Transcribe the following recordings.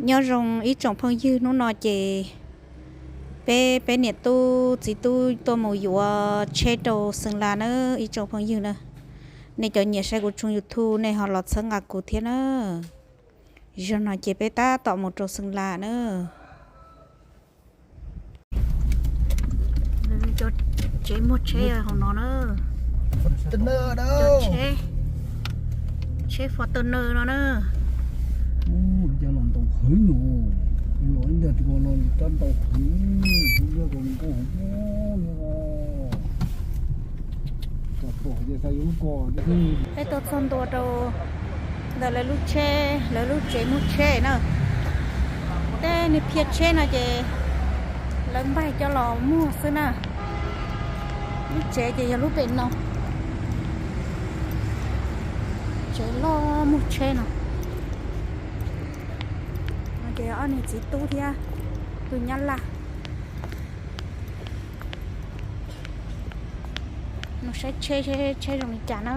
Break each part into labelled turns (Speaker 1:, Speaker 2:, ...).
Speaker 1: nhớ rong ít trồng phong dư nó nói chị bé nhiệt tu chỉ tu mù dùa chế đồ sừng là nữa ít trồng phong dư nữa này cho nhiệt sẽ của chung YouTube này họ lọt sang ngạc của thiên nữa giờ nói chị bé ta tạo một trồng sừng là nữa cho chế một chế họ nó nữa
Speaker 2: Fortuner đâu
Speaker 1: chế Fortuner nó nữa
Speaker 2: giờ làm tàu khởi nhổ lỗi đợt còn làm tàu khởi giờ còn có hộp bỏ giờ thay uống cò
Speaker 1: cái tôi xong tôi đâu là lúc chế một chế nữa thế này phía chế nó chị lớn bay cho lò mua xưa nè lúc chế thì lúc bên nào chế lo một chế nào cái anh này chỉ tu thì tôi nhăn là nó sẽ chơi rồi chả nó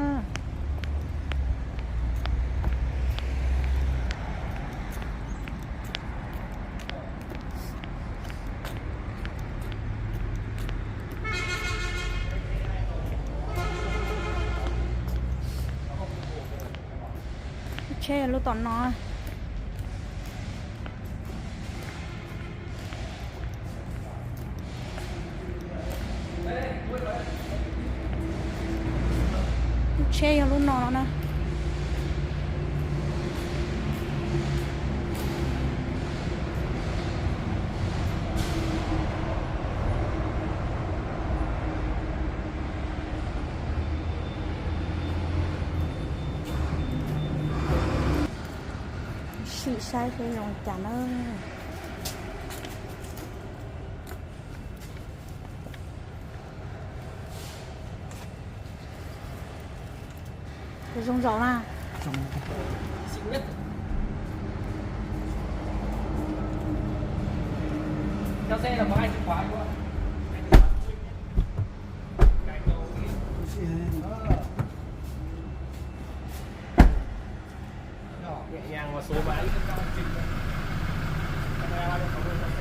Speaker 1: chơi lúc tao nói chơi lúc nó nè xì sai cái rồi chả nó cái rong rổ nè
Speaker 3: theo xe là có 2 chìa khóa luôn. Nhẹ nhàng và số bán cao trình camera 360 độ.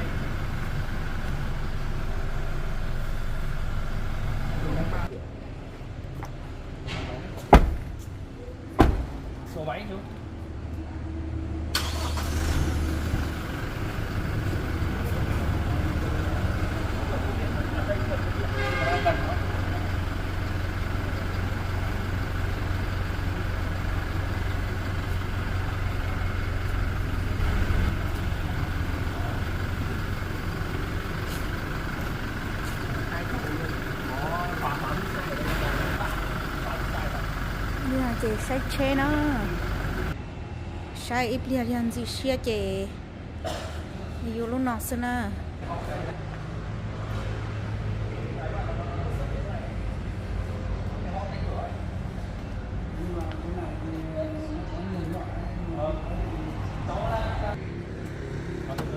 Speaker 3: Số 7 chú.
Speaker 1: như là chị sai chế nó sai ít liền gì xia chị nhiều lúc nào xưa nè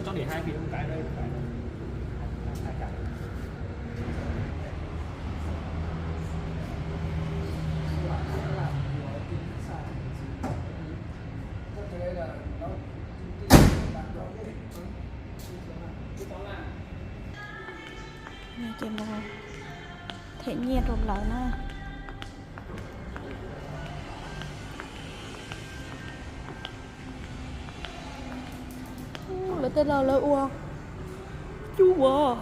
Speaker 3: Cho để 2 cái đây, hai cái.
Speaker 1: nghe chị một thể nhiên rồi lại nè lấy tên là lợi ua chú bò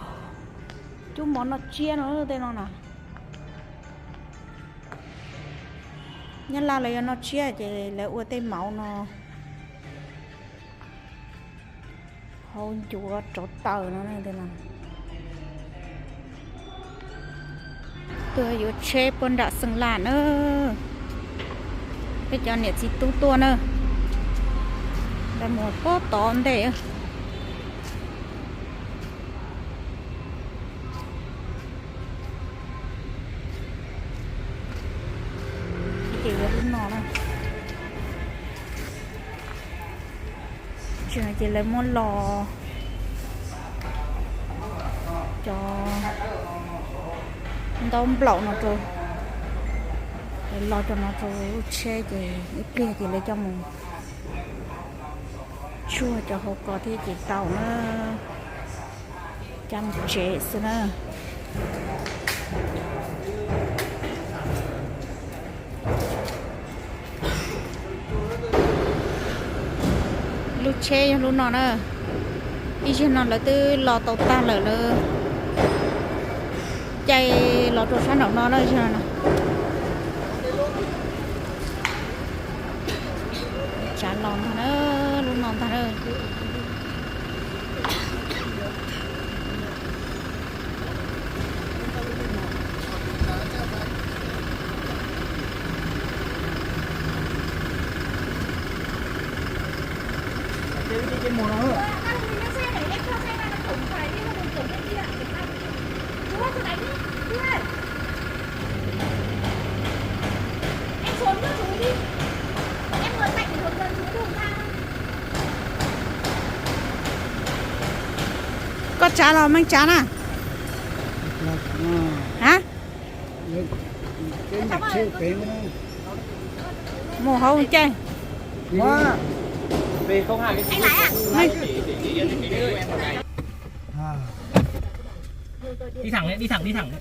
Speaker 1: chú món nó chia nó tên nó nè nhân là lấy nó chia thì lấy ua tên máu nó hôn chúa trốt tờ nó này tên là tôi yếu chế bọn đã sừng là nữa cái cho này chỉ tu tua nữa là một bó tón để chỉ lúc nó nè chỉ lấy một lò cho đông lẩu nó rồi lo cho nó rồi xe thì ít kia thì lấy cho mình chua cho họ có thì chỉ tàu nó chăm chế xưa nữa lúc chế lúc nào nữa đi trên nó là từ lò tàu ta là chạy lò trộn sáng động nó nữa chứ nào chả lon thằng nữa luôn non thằng ơi
Speaker 2: cái mùa đó
Speaker 1: có chả lò mang chả à hả
Speaker 2: cái nhạc siêu cái
Speaker 1: mồ hôi chơi
Speaker 2: quá
Speaker 3: về không hai cái đi thẳng đấy, đi thẳng đấy.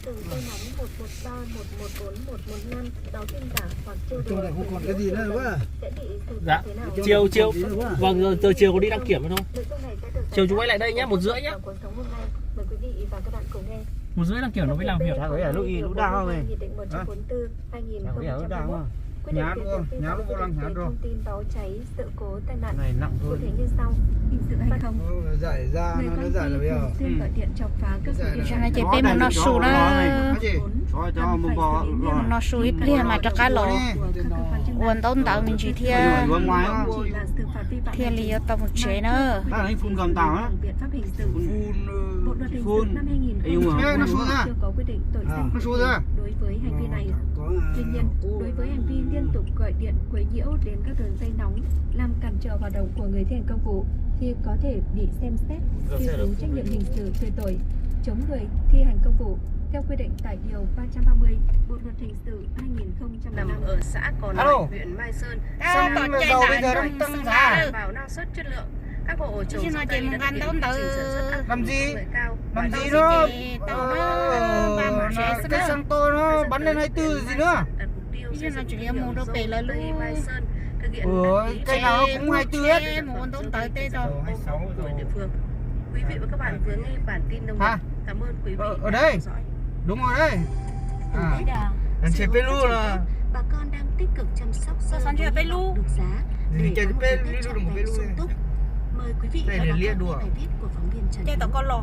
Speaker 2: trong này không còn cái gì nữa quá.
Speaker 3: Dạ. Chiều vâng giờ chiều có đi đăng kiểm thôi. Chiều chú quay lại đây nhá, 1:30 nhá. 1:30 đăng kiểm nó mới làm việc.
Speaker 2: Cái ở lúc đau này. Cái ở lúc đau không? Nhá luôn, nhá luôn vô lăng nhá rồi. Này nặng thôi. Giải ra nó giải được bây giờ.
Speaker 1: cho nên chỉ bên một nó sù nó
Speaker 2: nó
Speaker 1: nó sù ít liền mà cho cá lò quần tông tạo mình chỉ thiên lý tao một chế nữa
Speaker 2: anh phun cầm tàu á phun nó xuống ra nó xuống ra
Speaker 4: đối với hành vi này. Tuy nhiên, đối với hành vi liên tục gọi điện quấy nhiễu đến các đường dây nóng làm cản trở hoạt động của người thi hành công vụ thì có thể bị xem xét truy cứu trách nhiệm hình sự về tội chống người thi hành công vụ theo quy định tại điều 330 Bộ luật hình sự 2005. Nằm ở xã Cò Nòi, huyện Mai Sơn,
Speaker 1: tỏ chạy lại
Speaker 2: đang tăng giá
Speaker 4: bảo năng suất chất lượng. Các hộ trồng
Speaker 1: chứ nó chỉ một ăn tốn từ
Speaker 2: làm gì
Speaker 1: nó
Speaker 2: cái xăng to nó bắn lên 24 gì nữa
Speaker 1: chứ nó chỉ mua đồ bể là luôn
Speaker 2: cái nào nó cũng 24 hết
Speaker 1: muốn tốn tới tê rồi
Speaker 4: địa phương. Quý vị và các bạn vừa nghe bản tin nông nghiệp. Cảm ơn quý vị
Speaker 2: ở đây đúng rồi đấy đàn trẻ Pelu là
Speaker 4: bà con đang tích cực chăm sóc
Speaker 1: sao sáng chưa Pelu
Speaker 4: được giá
Speaker 2: để trẻ Pelu đừng có Pelu này
Speaker 4: mời quý vị và các bạn nghe bài viết của phóng viên Trần
Speaker 1: chơi tao con lò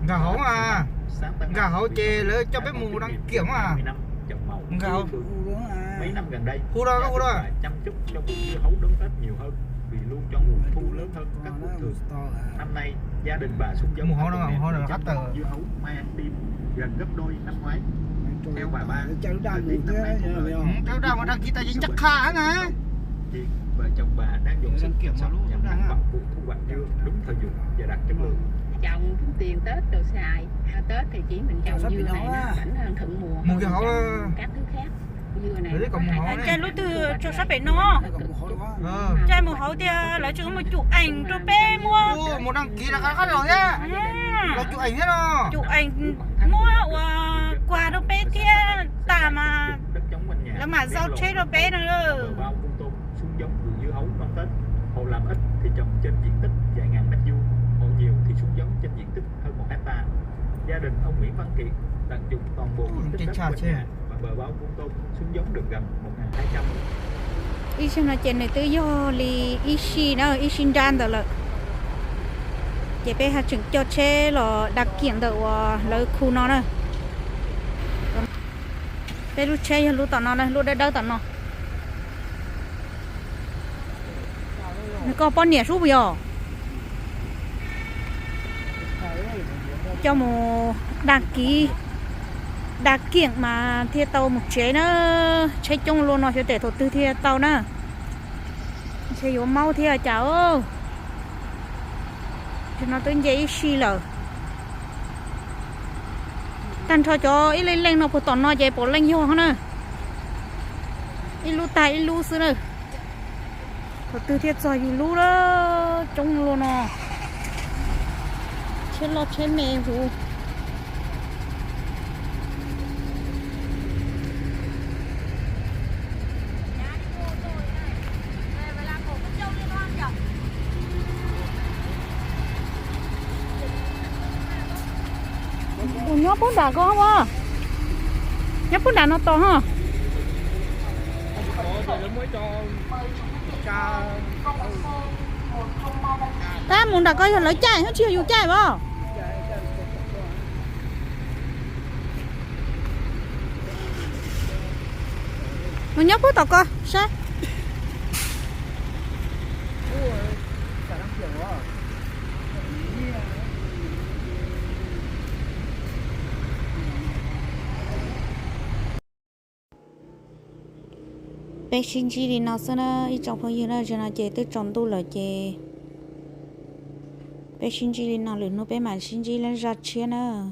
Speaker 2: gà hấu à gà hấu chê lấy cho bé mù đăng kiểm à gà hấu
Speaker 5: mấy năm gần đây
Speaker 2: khu đó
Speaker 5: chăm chút trong dưa hấu đón Tết nhiều hơn vì luôn cho nguồn thu lớn hơn các vụ thường. Năm nay gia đình bà Xuân Giống
Speaker 2: mùa hấu nó cắt tờ
Speaker 5: dưa hấu mai ăn tim gần gấp đôi năm ngoái. Theo bà ba
Speaker 2: cháu đang mà đăng ký tài chính chắc khá nè
Speaker 5: hiện vợ chồng bà đang dùng sức kiểm soát nhằm đảm bảo vụ thu hoạch dưa đúng thời vụ và đạt chất lượng.
Speaker 6: Trồng tiền Tết đồ xài Tết thì chỉ mình trồng dưa này nó rảnh hơn thuận mùa hơn các thứ khác. Dưa này
Speaker 1: chơi lúc từ cho sắp phải nó chơi một hậu thì lấy chúng một chụp ảnh cho bé mua
Speaker 2: một đăng ký là khá rồi nhá là chụp ảnh hết rồi
Speaker 1: chụp ảnh mua quà cho bé kia tà mà là mà rau chế cho bé nữa
Speaker 5: bao cung tôm xuống giống vườn dưa hấu đón Tết. Hộ làm ít thì trồng trên diện tích vài ngàn mét vuông, hộ nhiều thì xuống giống trên diện tích hơn 1 hectare. Gia đình ông Nguyễn Văn Kiệt tận dụng toàn bộ diện tích đất quanh nhà và bờ bao cung tôm xuống giống được gần 1.200.
Speaker 1: ý xem là chuyện này tự do li ishi nó ishin dan đó là chị bé hạt chứng cho chế là đặc kiện đậu lấy khu nó này bé lúc chế lúc tao nó này lúc đây đâu tao nó nó có bao nhiêu số bây giờ cho một đặc kiện mà thiệt tàu một chế nó chế chung luôn nó sẽ để thổ tư thiệt tàu nữa sẽ yếu mau thiệt cháu cho nó tới giấy xì lờ tan cho ít lên lên nó phụ tòn nó chạy bỏ lên vô nữa ít lu tay ít lu xưa nữa Thôi từ thiệt rồi lú đó trông luôn nè chết lo chết mẹ vụ nhóc bốn đà có không à? Nhóc bốn đà nó to hả? Ta muốn đặt coi lấy chai nó chưa dùng chai vào. Mình nhóc bút tao coi sao? Bé xin chỉ đi nào xem nó ít trong phong như nó cho nó chế tới trong tu là chế bé xin chỉ đi nào lửa nó bé mà xin chỉ lên ra chia nữa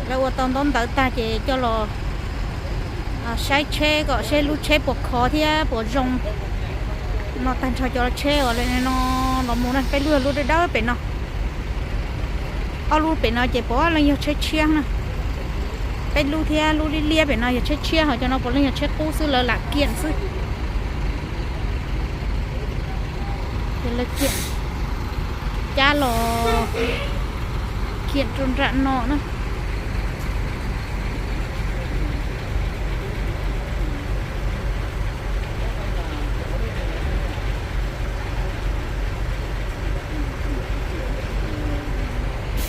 Speaker 1: lâu tao đón tới ta chỉ cho lo sai che gọi xe lú che bộ khó thì bộ rong nó tan cho che ở đây nó muốn là cái lúa để đỡ bên nó ở lúa bên nó chỉ bỏ là nhiều che chia nè cái lúa thì lúa đi lia bên nó nhiều che chia họ cho nó bỏ lên nhiều che cũ xưa là kiện xưa thì là kiện cha lò kiện trôn rạn nọ nữa